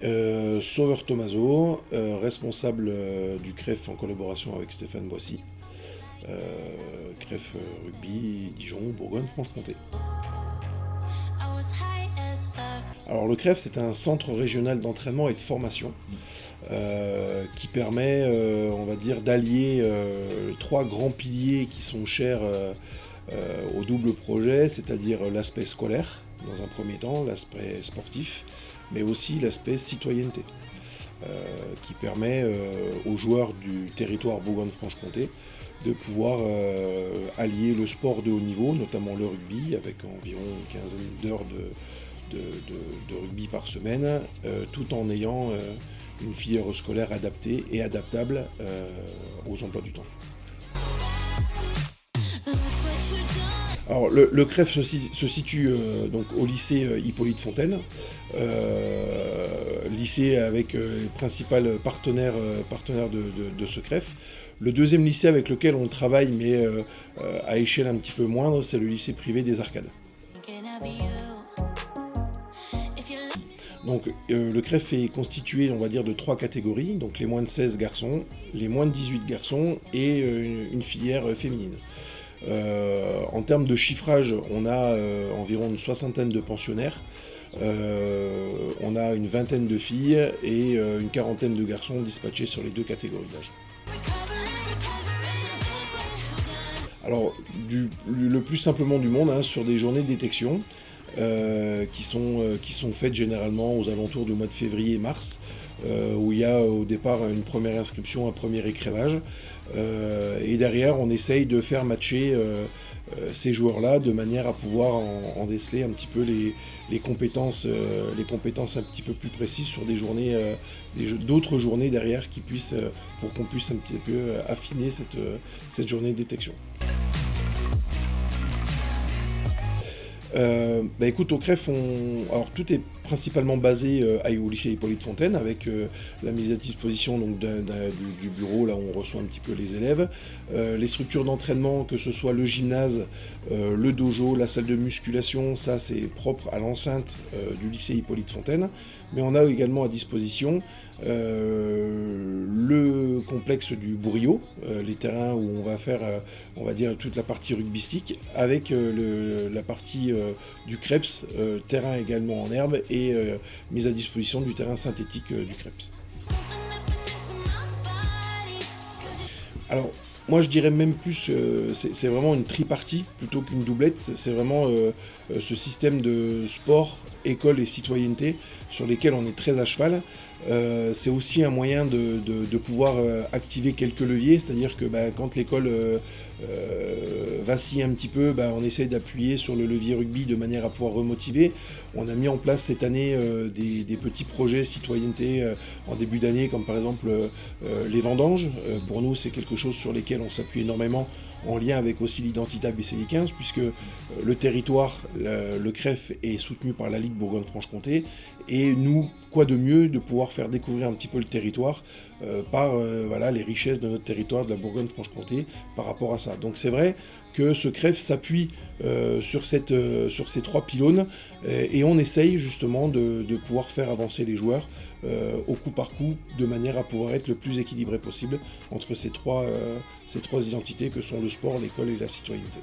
Sauveur Tomaso, responsable du CREF en collaboration avec Stéphane Boissy. CREF Rugby, Dijon, Bourgogne-Franche-Comté. Alors le CREF, c'est un centre régional d'entraînement et de formation qui permet, on va dire, d'allier trois grands piliers qui sont chers au double projet, c'est-à-dire l'aspect scolaire, dans un premier temps, l'aspect sportif, mais aussi l'aspect citoyenneté, qui permet aux joueurs du territoire Bourgogne-Franche-Comté de pouvoir allier le sport de haut niveau, notamment le rugby, avec environ une quinzaine d'heures de rugby par semaine, tout en ayant une filière scolaire adaptée et adaptable aux emplois du temps. Alors le CREF se situe donc au lycée Hippolyte Fontaine, lycée avec les principaux partenaires de ce CREF. Le deuxième lycée avec lequel on travaille, mais à échelle un petit peu moindre, c'est le lycée privé des Arcades. Donc le CREF est constitué, on va dire, de trois catégories, donc les moins de 16 garçons, les moins de 18 garçons et une filière féminine. En termes de chiffrage, on a environ une soixantaine de pensionnaires, on a une vingtaine de filles et une quarantaine de garçons dispatchés sur les deux catégories d'âge. Alors, le plus simplement du monde, sur des journées de détection, qui sont faites généralement aux alentours du mois de février et mars, où il y a au départ une première inscription, un premier écrémage, et derrière on essaye de faire matcher ces joueurs-là de manière à pouvoir en déceler un petit peu les compétences un petit peu plus précises sur des journées, d'autres journées derrière pour qu'on puisse un petit peu affiner cette journée de détection. Écoute, au CREF, alors, tout est principalement basé au lycée Hippolyte Fontaine, avec la mise à disposition donc, du bureau, là où on reçoit un petit peu les élèves. Les structures d'entraînement, que ce soit le gymnase, le dojo, la salle de musculation, ça c'est propre à l'enceinte du lycée Hippolyte Fontaine. Mais on a également à disposition le complexe du Bourriot, les terrains où on va faire, on va dire, toute la partie rugbystique, avec la partie du CREPS, terrain également en herbe, et mise à disposition du terrain synthétique du CREPS. Alors, moi je dirais même plus, c'est vraiment une tripartie plutôt qu'une doublette, c'est vraiment ce système de sport, école et citoyenneté sur lesquels on est très à cheval. C'est aussi un moyen de pouvoir activer quelques leviers, c'est-à-dire que quand l'école vacille un petit peu, on essaie d'appuyer sur le levier rugby de manière à pouvoir remotiver. On a mis en place cette année des petits projets citoyenneté en début d'année, comme par exemple les vendanges. Pour nous, c'est quelque chose sur lesquels on s'appuie énormément, en lien avec aussi l'identité ABCD 15, puisque le territoire, le CREF, est soutenu par la Ligue Bourgogne-Franche-Comté, et nous, quoi de mieux de pouvoir faire découvrir un petit peu le territoire par les richesses de notre territoire, de la Bourgogne-Franche-Comté, par rapport à ça. Donc c'est vrai que ce CREF s'appuie sur ces trois pylônes, et on essaye justement de pouvoir faire avancer les joueurs au coup par coup, de manière à pouvoir être le plus équilibré possible entre ces trois identités que sont le sport, l'école et la citoyenneté.